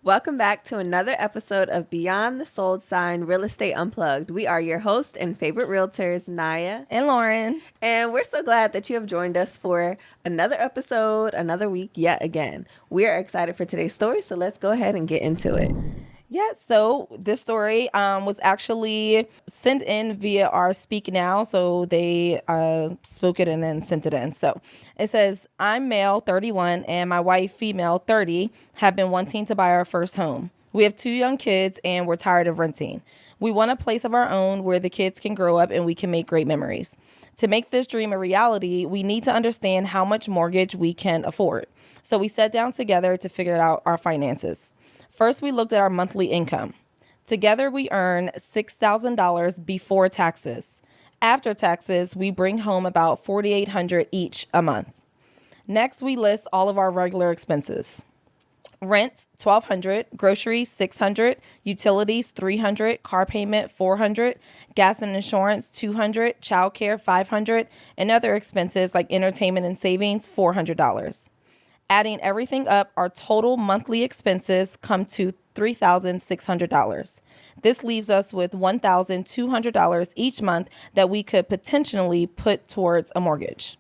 Welcome back to another episode of Beyond the Sold Sign Real Estate Unplugged. We are your host and favorite realtors, Naya and Lauren. And we're so glad that you have joined us for another episode, another week yet again. We are excited for today's story, so let's go ahead and get into it. Yeah, so this story was actually sent in via our Speak Now. So they spoke it and then sent it in. So it says, I'm male, 31, and my wife, female, 30, have been wanting to buy our first home. We have 2 young kids and we're tired of renting. We want a place of our own where the kids can grow up and we can make great memories. To make this dream a reality, we need to understand how much mortgage we can afford. So we sat down together to figure out our finances. First, we looked at our monthly income. Together, we earn $6,000 before taxes. After taxes, we bring home about $4,800 each a month. Next, we list all of our regular expenses. Rent, $1,200, groceries, $600, utilities, $300, car payment, $400, gas and insurance, $200, childcare, $500, and other expenses like entertainment and savings, $400. Adding everything up, our total monthly expenses come to $3,600. This leaves us with $1,200 each month that we could potentially put towards a mortgage.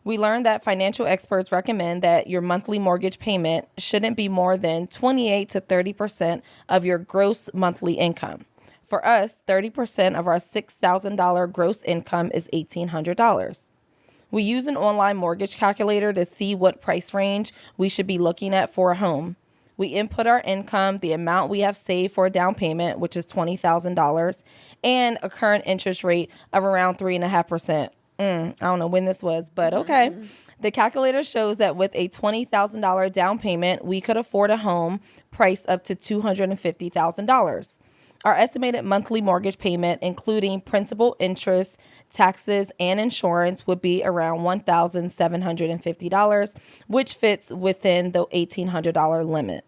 We learned that financial experts recommend that your monthly mortgage payment shouldn't be more than 28 to 30% of your gross monthly income. For us, 30% of our $6,000 gross income is $1,800. We use an online mortgage calculator to see what price range we should be looking at for a home. We input our income, the amount we have saved for a down payment, which is $20,000, and a current interest rate of around 3.5%. I don't know when this was, but okay. The calculator shows that with a $20,000 down payment, we could afford a home priced up to $250,000. Our estimated monthly mortgage payment, including principal, interest, taxes, and insurance, would be around $1,750, which fits within the $1,800 limit.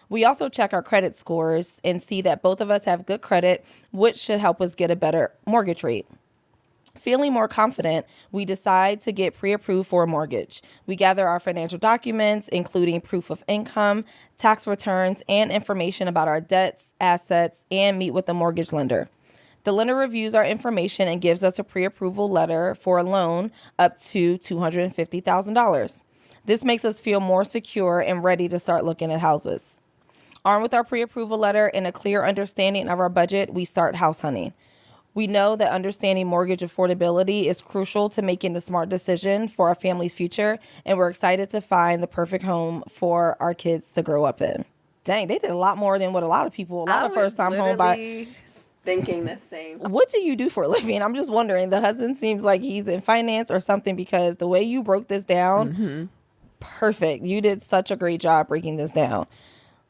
We also check our credit scores and see that both of us have good credit, which should help us get a better mortgage rate. Feeling more confident, we decide to get pre-approved for a mortgage. We gather our financial documents, including proof of income, tax returns, and information about our debts, assets, and meet with the mortgage lender. The lender reviews our information and gives us a pre-approval letter for a loan up to $250,000. This makes us feel more secure and ready to start looking at houses. Armed with our pre-approval letter and a clear understanding of our budget, we start house hunting. We know that understanding mortgage affordability is crucial to making the smart decision for our family's future, and we're excited to find the perfect home for our kids to grow up in. Dang, they did a lot more than what a lot of first-time home buyers thinking the same. What do you do for a living? I'm just wondering. The husband seems like he's in finance or something because the way you broke this down, perfect. You did such a great job breaking this down.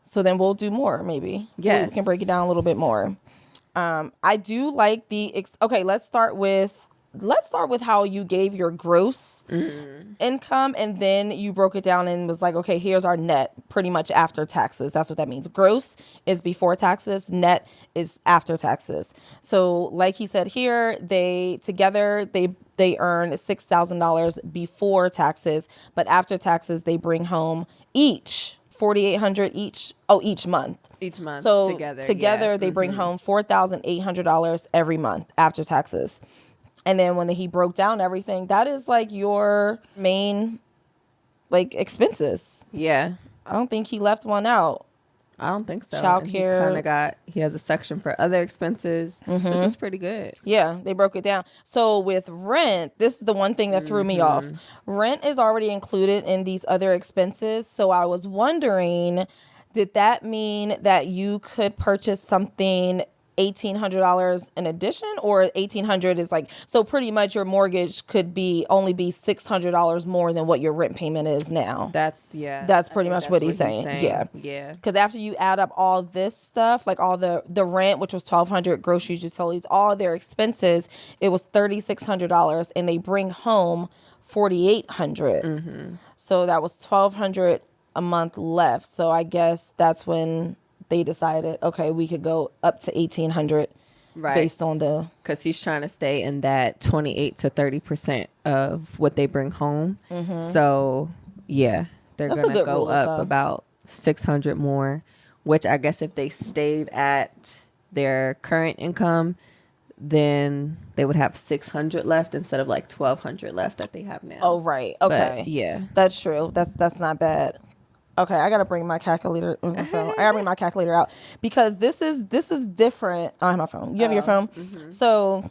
So then we'll do more, maybe. Yes. We can break it down a little bit more. I do like okay, let's start with how you gave your gross income and then you broke it down and was like, okay, here's our net pretty much after taxes. That's what that means. Gross is before taxes, net is after taxes. So like he said here, they earn $6,000 before taxes, but after taxes they bring home each $4,800 each month. Each month. So together they bring home $4,800 every month after taxes. And then when he broke down everything, that is like your main expenses. Yeah. I don't think he left one out. I don't think so. Childcare. He has a section for other expenses. This is pretty good. Yeah, they broke it down. So with rent, this is the one thing that threw me off. Rent is already included in these other expenses. So I was wondering, did that mean that you could purchase something $1,800 in addition, or $1,800 is so pretty much your mortgage could only be $600 more than what your rent payment is now. That's pretty much what he's saying. Yeah. Because after you add up all this stuff, like all the rent, which was $1,200, groceries, utilities, all their expenses, it was $3,600, and they bring home $4,800. So that was $1,200 a month left. So I guess that's when they decided, okay, we could go up to $1,800, right? Based on because he's trying to stay in that 28 to 30% of what they bring home. So yeah, they're gonna go up about $600 more, which I guess if they stayed at their current income, then they would have 600 left instead of like 1,200 left that they have now. Oh, right. Okay. But, yeah. That's true. That's not bad. Okay, I gotta bring my calculator. Where's my phone? I gotta bring my calculator out because this is different. I don't have my phone. You have your phone. Mm-hmm. So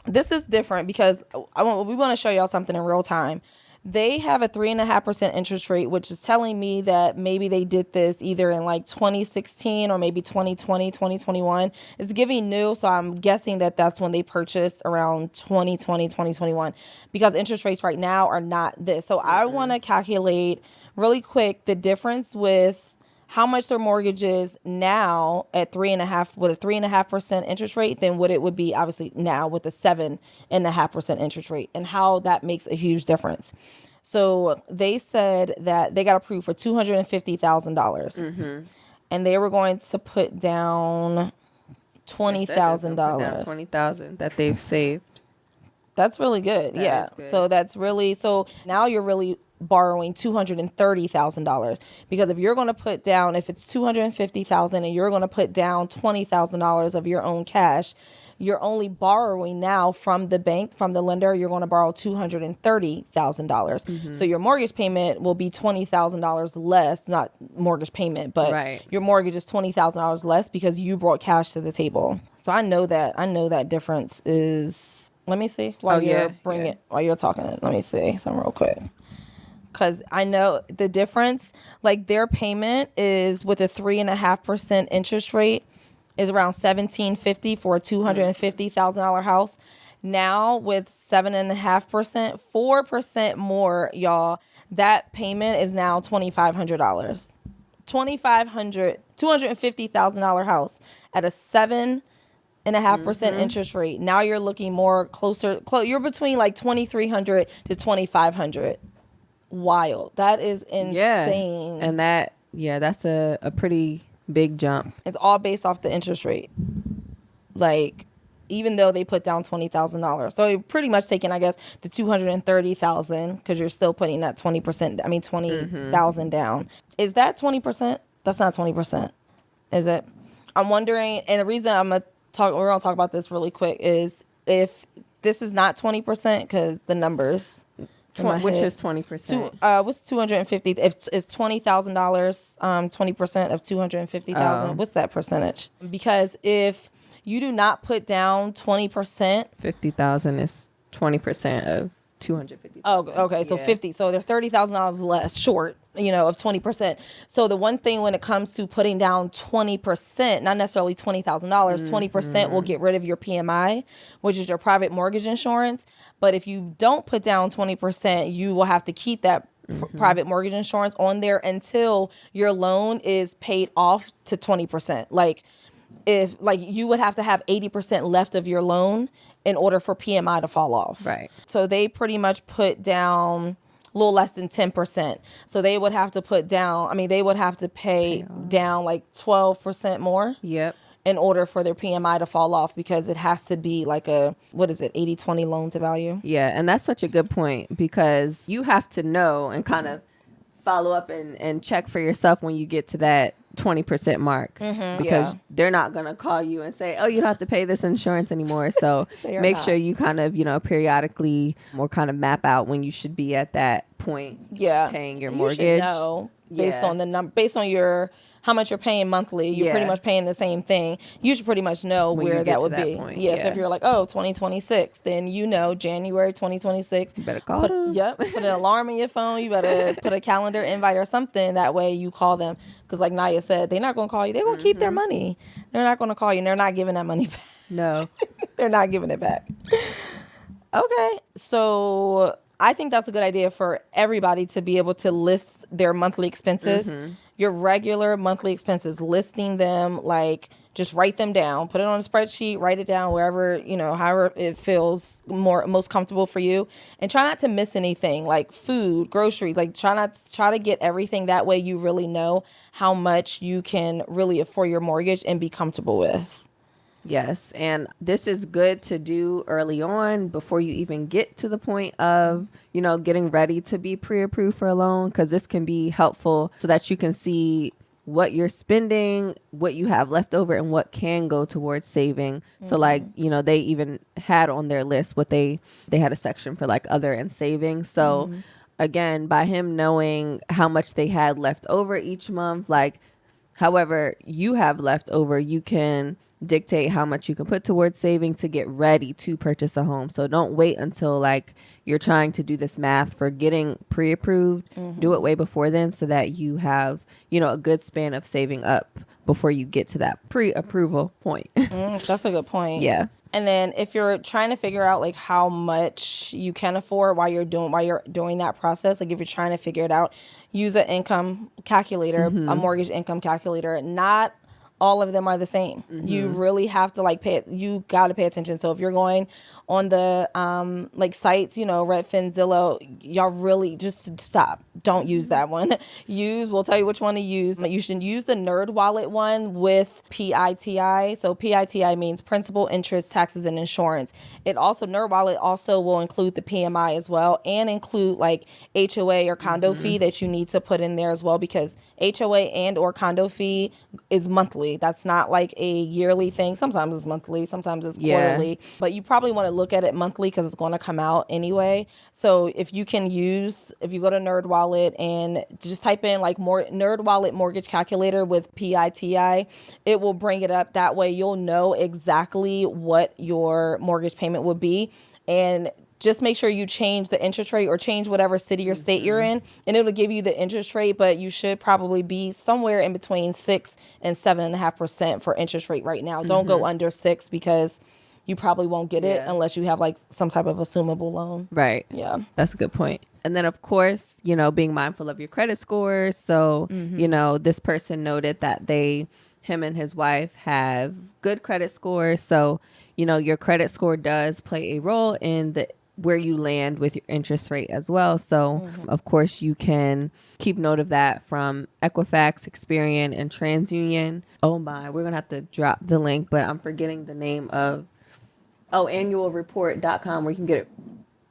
this is different because we want to show y'all something in real time. They have a 3.5% interest rate, which is telling me that maybe they did this either in like 2016 or maybe 2020, 2021. It's giving new, so I'm guessing that that's when they purchased around 2020, 2021, because interest rates right now are not this. So I want to calculate really quick the difference with how much their mortgage is now at 3.5 with a 3.5% interest rate than what it would be obviously now with a 7.5% interest rate, and how that makes a huge difference. So they said that they got approved for $250,000, and they were going to put down $20,000. $20,000 that they've saved. That's really good. Yeah. Is good. So that's really, so now you're really borrowing $230,000, because if you're going to put down, if it's $250,000 and you're going to put down $20,000 of your own cash, you're only borrowing now from the bank, from the lender, you're going to borrow $230,000. So your mortgage payment will be $20,000 less, not mortgage payment, but your mortgage is $20,000 less because you brought cash to the table. So I know that difference is, let me see while while you're talking, let me see something real quick. Because I know the difference, like their payment is with a 3.5% interest rate is around $1,750 for a $250,000 house. Now with 7.5%, 4% more, y'all, that payment is now $2,500. $250,000 house at a 7.5% interest rate. Now you're looking more closer. You're between like $2,300 to $2,500. Wild. That is insane. And that's a pretty big jump. It's all based off the interest rate. Like, even though they put down $20,000. So you're pretty much taking, I guess, the $230,000, because you're still putting that 20%, I mean, 20,000 down. Is that 20%? That's not 20%. Is it? I'm wondering, and the reason we're going to talk about this really quick is if this is not 20%, because the numbers, which is 20%. What's 250? If it's $20,000, 20% of 250,000. What's that percentage? Because if you do not put down 20%, 50,000 is 20% of 250. Oh, okay. So 50. So they're $30,000 less short, of 20%. So the one thing when it comes to putting down 20%, not necessarily $20,000, 20% will get rid of your PMI, which is your private mortgage insurance. But if you don't put down 20%, you will have to keep that private mortgage insurance on there until your loan is paid off to 20%. Like, if you would have to have 80% left of your loan in order for PMI to fall off. Right. So they pretty much put down a little less than 10%. So they would have to put down, they would have to pay down like 12% more. Yep. In order for their PMI to fall off, because it has to be like a, 80-20 loan to value? Yeah, and that's such a good point, because you have to know and kind of follow up and check for yourself when you get to that 20% mark, because they're not going to call you and say, oh, you don't have to pay this insurance anymore. So make sure you kind of, periodically or kind of map out when you should be at that point paying your mortgage. You should know based on the number, based on your how much you're paying monthly. You're pretty much paying the same thing. You should pretty much know when where that would be. Point, So if you're like, 2026, then January 2026. You better call them. Yep. Put an alarm in your phone. You better put a calendar invite or something. That way you call them. Because like Naya said, they're not going to call you. They're going to keep their money. They're not going to call you, and they're not giving that money back. No. They're not giving it back. Okay. So I think that's a good idea for everybody to be able to list their monthly expenses. Your regular monthly expenses, listing them, like just write them down, put it on a spreadsheet, write it down wherever, however it feels most comfortable for you, and try not to miss anything like food, groceries, like try to get everything. That way you really know how much you can really afford your mortgage and be comfortable with. Yes, and this is good to do early on before you even get to the point of, getting ready to be pre-approved for a loan, because this can be helpful so that you can see what you're spending, what you have left over, and what can go towards saving. So like, you know, they even had on their list what they had a section for like other and saving. So again, by him knowing how much they had left over each month, like however you have left over, you can dictate how much you can put towards saving to get ready to purchase a home. So don't wait until like you're trying to do this math for getting pre-approved. Do it way before then so that you have, you know, a good span of saving up before you get to that pre-approval point. That's a good point. Yeah. And then if you're trying to figure out like how much you can afford while you're doing that process, like if you're trying to figure it out, use an income calculator, a mortgage income calculator. Not all of them are the same. You really have to you got to pay attention. So if you're going on the like sites, you know, Redfin, Zillow, y'all really just stop. Don't use that one. We'll tell you which one to use. You should use the NerdWallet one with PITI. So PITI means principal, interest, taxes, and insurance. NerdWallet also will include the PMI as well, and include like HOA or condo fee that you need to put in there as well, because HOA and or condo fee is monthly. That's not like a yearly thing. Sometimes it's monthly, sometimes it's quarterly, but you probably want to look at it monthly because it's going to come out anyway. So if you go to NerdWallet and just type in like NerdWallet mortgage calculator with PITI, it will bring it up. That way you'll know exactly what your mortgage payment would be. And just make sure you change the interest rate or change whatever city or state you're in, and it'll give you the interest rate. But you should probably be somewhere in between 6 and 7.5% for interest rate right now. Don't go under 6 because you probably won't get it unless you have like some type of assumable loan. Right. Yeah. That's a good point. And then, of course, you know, being mindful of your credit score. So, you know, this person noted that him and his wife have good credit scores. So, you know, your credit score does play a role in where you land with your interest rate as well. So, of course, you can keep note of that from Equifax, Experian, and TransUnion. Oh my, we're going to have to drop the link, but I'm forgetting the name of annualreport.com, where you can get it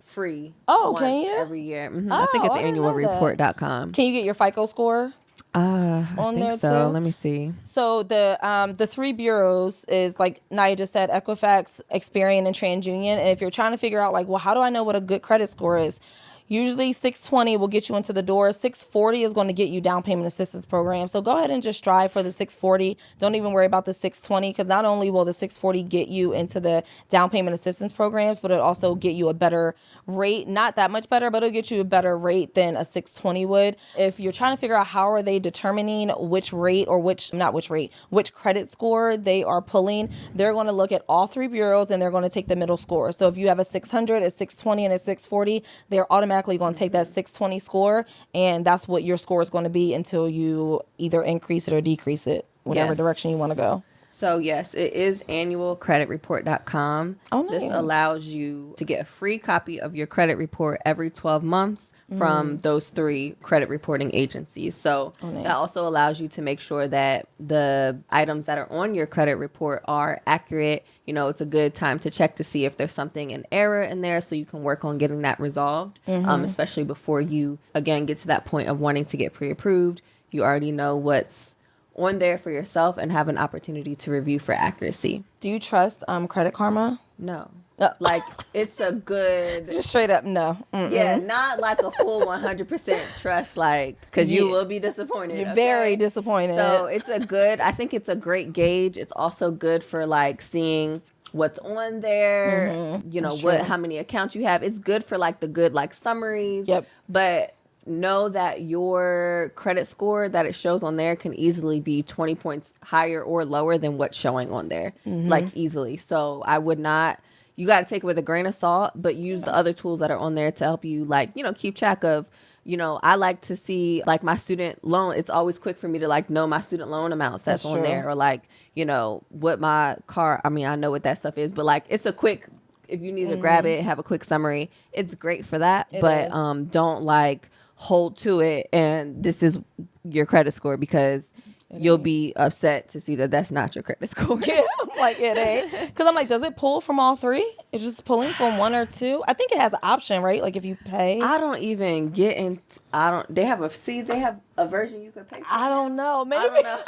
free every year. I think it's annualreport.com. Can you get your FICO score I on think there so. too? Let me see. So the 3 bureaus is like Naya just said, Equifax, Experian, and TransUnion. And if you're trying to figure out like, well, how do I know what a good credit score is? Usually 620 will get you into the door. 640 is going to get you down payment assistance program. So go ahead and just strive for the 640. Don't even worry about the 620, because not only will the 640 get you into the down payment assistance programs, but it'll also get you a better rate. Not that much better, but it'll get you a better rate than a 620 would. If you're trying to figure out how are they determining which credit score they are pulling, they're going to look at all 3 bureaus and they're going to take the middle score. So if you have a 600, a 620, and a 640, they're automatically going to take that 620 score, and that's what your score is going to be until you either increase it or decrease it, whatever direction you want to go. So yes, it is annualcreditreport.com. Oh, nice. This allows you to get a free copy of your credit report every 12 months from those 3 credit reporting agencies. So that also allows you to make sure that the items that are on your credit report are accurate. You know, it's a good time to check to see if there's something in error in there, so you can work on getting that resolved, especially before you, again, get to that point of wanting to get pre-approved. You already know what's on there for yourself and have an opportunity to review for accuracy. Do you trust Credit Karma? No. Like, it's a good... Just straight up, no. Mm-mm. Yeah, not like a full 100% trust, like, because you will be disappointed. You're very disappointed. So I think it's a great gauge. It's also good for, like, seeing what's on there, you know, how many accounts you have. It's good for, like, the good, like, summaries. Yep. But know that your credit score that it shows on there can easily be 20 points higher or lower than what's showing on there, like, easily. So I would not... You got to take it with a grain of salt, but use the other tools that are on there to help you, like, you know, keep track of, you know, I like to see, like, my student loan. It's always quick for me to, like, know my student loan amounts that's on there, or, like, you know, what my car, I mean, I know what that stuff is, but, like, it's a quick, if you need to grab it, have a quick summary, it's great for that. But don't, like, hold to it and this is your credit score, because you'll be upset to see that that's not your credit score. Yeah, like it ain't. Because I'm like, does it pull from all three? It's just pulling from one or two. I think it has an option, right? Like if you pay. I don't even get in. They have a version you could pay for. I don't know. Maybe. I don't know.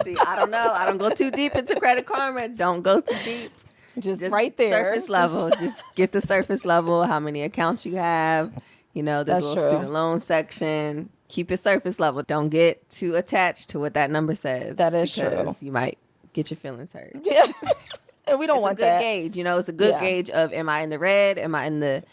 See, I don't know. I don't go too deep into Credit Karma. Don't go too deep. Just right there. Surface level. Just get the surface level, how many accounts you have. You know, there's a little student loan section. Keep it surface level. Don't get too attached to what that number says. That is true. You might get your feelings hurt. Yeah. And we don't want that. It's a good gauge. You know, it's a good gauge of, am I in the red? Am I in the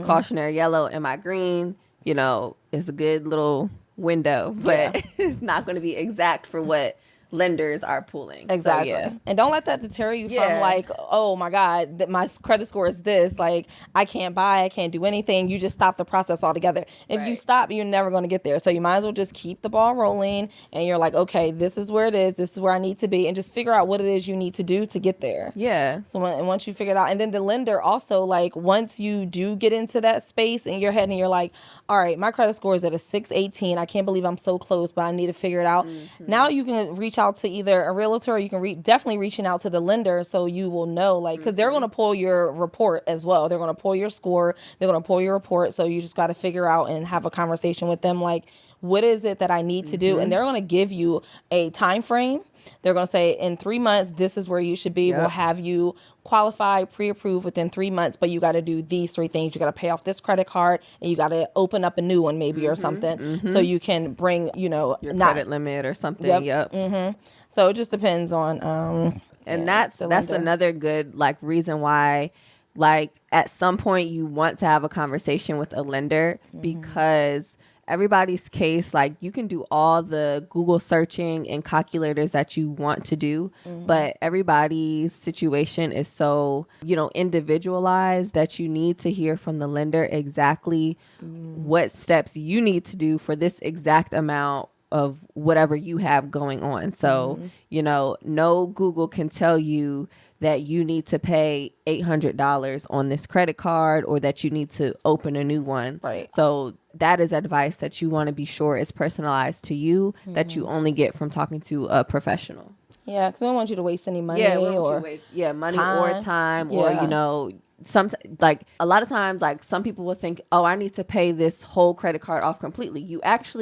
cautionary yellow? Am I green? You know, it's a good little window, but it's not going to be exact for what lenders are pulling. Exactly. So, And don't let that deter you from like, oh my God, that my credit score is this. Like, I can't buy, I can't do anything. You just stop the process altogether. If you stop, you're never going to get there. So you might as well just keep the ball rolling. And you're like, okay, this is where it is. This is where I need to be. And just figure out what it is you need to do to get there. Yeah. So once you figure it out, and then the lender also, like, once you do get into that space in your head and you're like, all right, my credit score is at a 618. I can't believe I'm so close, but I need to figure it out. Now you can reach out to either a realtor, or you can definitely reaching out to the lender, so you will know, like, because they're going to pull your report as well. They're going to pull your score. They're going to pull your report. So you just got to figure out and have a conversation with them, like, what is it that I need to do? And they're going to give you a time frame. They're going to say, in 3 months, this is where you should be. We'll have you qualified, pre-approved within 3 months, but you got to do these 3 things. You got to pay off this credit card, and you got to open up a new one maybe or something, so you can bring, you know, your credit limit or something. So it just depends on and that's another good, like, reason why, like, at some point you want to have a conversation with a lender, because everybody's case, like, you can do all the Google searching and calculators that you want to do, but everybody's situation is so, you know, individualized that you need to hear from the lender exactly what steps you need to do for this exact amount of whatever you have going on. So, you know, no Google can tell you that you need to pay $800 on this credit card, or that you need to open a new one. Right. So that is advice that you want to be sure is personalized to you, that you only get from talking to a professional. Yeah, because we don't want you to waste any money. Yeah, we don't want you to waste money or time, or, you know, like, a lot of times, like, some people will think, oh, I need to pay this whole credit card off completely.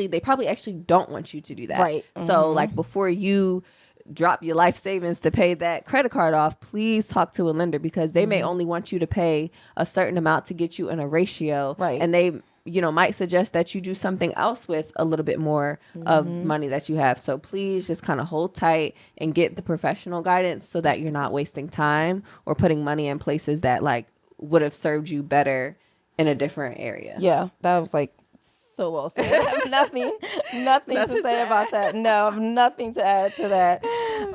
They probably actually don't want you to do that. Right. So, like, before you drop your life savings to pay that credit card off, please talk to a lender, because they may only want you to pay a certain amount to get you in a ratio. Right. And they, you know, might suggest that you do something else with a little bit more of money that you have. So please just kind of hold tight and get the professional guidance, so that you're not wasting time or putting money in places that, like, would have served you better in a different area. Yeah, that was like so well said. I have nothing to say about that. No, I have nothing to add to that.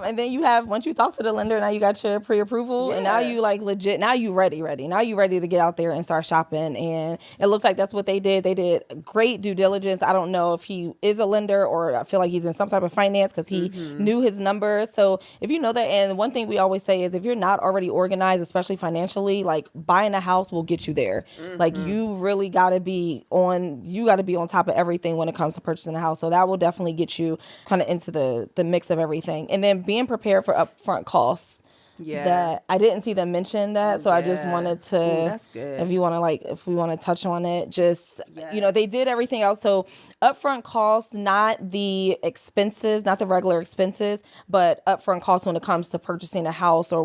And then once you talk to the lender, now you got your pre-approval, and now you, like, legit, now you ready. Now you ready to get out there and start shopping. And it looks like that's what they did. They did great due diligence. I don't know if he is a lender, or I feel like he's in some type of finance, because he knew his numbers. So if you know that, and one thing we always say is, if you're not already organized, especially financially, like, buying a house will get you there. Like, you really got to be on top of everything when it comes to purchasing a house. So that will definitely get you kind of into the mix of everything. And then being prepared for upfront costs. Yeah. That I didn't see them mention that. So I just wanted to, that's good. if we want to touch on it, just, you know, they did everything else. So upfront costs, not the expenses, not the regular expenses, but upfront costs when it comes to purchasing a house, or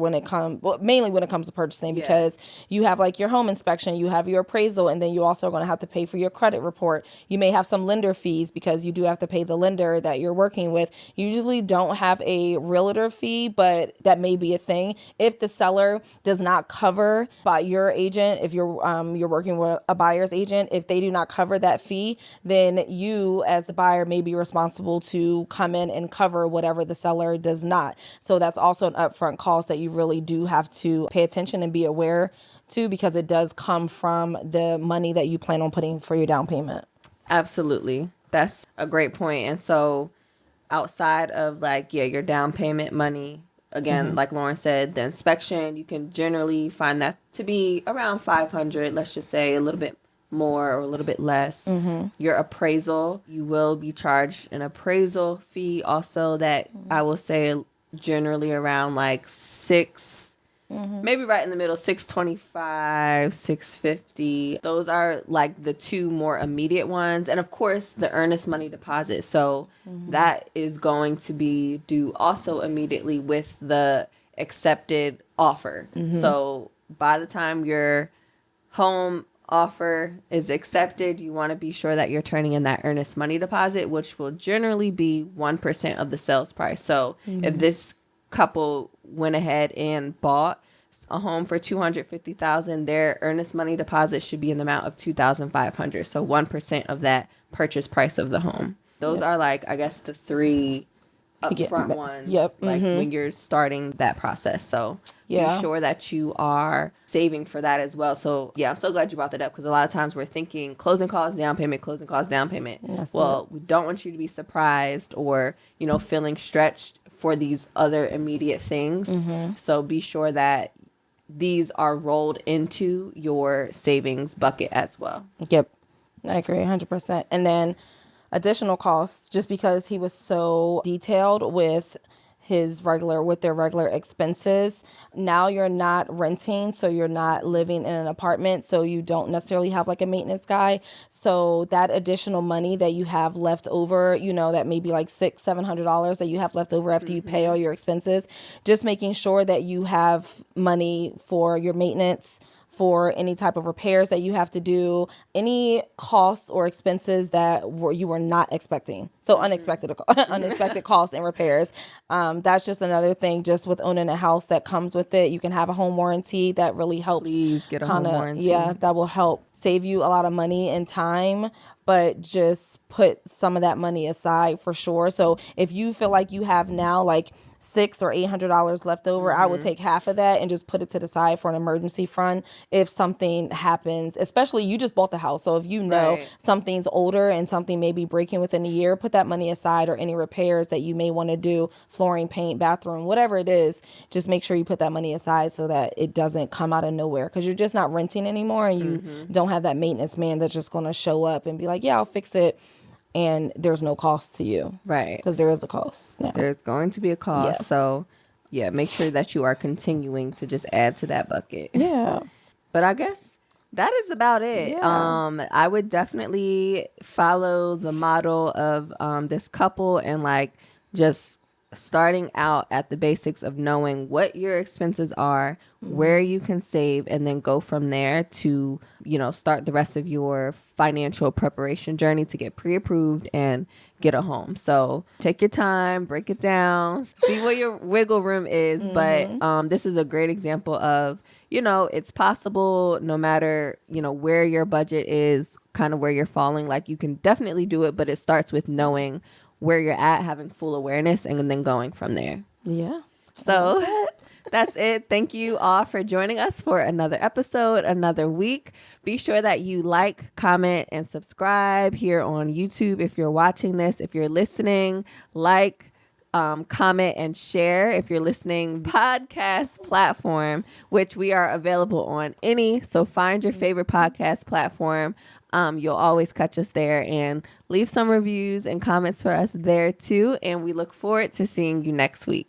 mainly when it comes to purchasing, because you have, like, your home inspection, you have your appraisal, and then you also are going to have to pay for your credit report. You may have some lender fees, because you do have to pay the lender that you're working with. You usually don't have a realtor fee, but that may be a thing. If the seller does not cover by your agent, if you're working with a buyer's agent, if they do not cover that fee, then you as the buyer may be responsible to come in and cover whatever the seller does not. So that's also an upfront cost that you really do have to pay attention and be aware to, because it does come from the money that you plan on putting for your down payment. Absolutely. That's a great point. And so outside of, like, your down payment money, again, like Lauren said, the inspection, you can generally find that to be around $500, let's just say a little bit more or a little bit less. Your appraisal, you will be charged an appraisal fee also that I will say generally around like maybe right in the middle, 625, 650. Those are like the two more immediate ones. And of course, the earnest money deposit. So that is going to be due also immediately with the accepted offer. So by the time your home offer is accepted, you want to be sure that you're turning in that earnest money deposit, which will generally be 1% of the sales price. So if this couple went ahead and bought a home for $250,000, their earnest money deposit should be in the amount of $2,500. So 1% of that purchase price of the home. Those are like, I guess, the three upfront ones. Like when you're starting that process. So be sure that you are saving for that as well. So I'm so glad you brought that up, because a lot of times we're thinking closing costs, down payment, closing costs, down payment. We don't want you to be surprised or, feeling stretched for these other immediate things. So be sure that these are rolled into your savings bucket as well. Yep. I agree 100%. And then additional costs, just because he was so detailed with their regular expenses. Now you're not renting, so you're not living in an apartment, so you don't necessarily have like a maintenance guy. So that additional money that you have left over, that may be like $600-$700 that you have left over after you pay all your expenses, just making sure that you have money for your maintenance, for any type of repairs that you have to do, any costs or expenses that you were not expecting. So unexpected costs and repairs. That's just another thing, just with owning a house that comes with it. You can have a home warranty that really helps. Please get a home warranty. Yeah, that will help save you a lot of money and time, but just put some of that money aside for sure. So if you feel like you have now like $600 or $800 left over, I would take half of that and just put it to the side for an emergency fund if something happens. Especially, you just bought the house, so if something's older and something may be breaking within a year, put that money aside, or any repairs that you may want to do, flooring, paint, bathroom, whatever it is, just make sure you put that money aside so that it doesn't come out of nowhere, because you're just not renting anymore and you don't have that maintenance man that's just going to show up and be like, yeah, I'll fix it. And there's no cost to you. Right. Because there is a cost now. There's going to be a cost. Yeah. So, make sure that you are continuing to just add to that bucket. Yeah. But I guess that is about it. Yeah. I would definitely follow the model of this couple and like just starting out at the basics of knowing what your expenses are, where you can save, and then go from there to, start the rest of your financial preparation journey to get pre-approved and get a home. So take your time, break it down, see what your wiggle room is. But this is a great example of, it's possible no matter, where your budget is, kind of where you're falling. Like, you can definitely do it, but it starts with knowing where you're at, having full awareness, and then going from there. Yeah. So that's it. Thank you all for joining us for another episode, another week. Be sure that you like, comment, and subscribe here on YouTube if you're watching this. If you're listening, comment and share if you're listening podcast platform, which we are available on any. So find your favorite podcast platform. You'll always catch us there, and leave some reviews and comments for us there too. And we look forward to seeing you next week.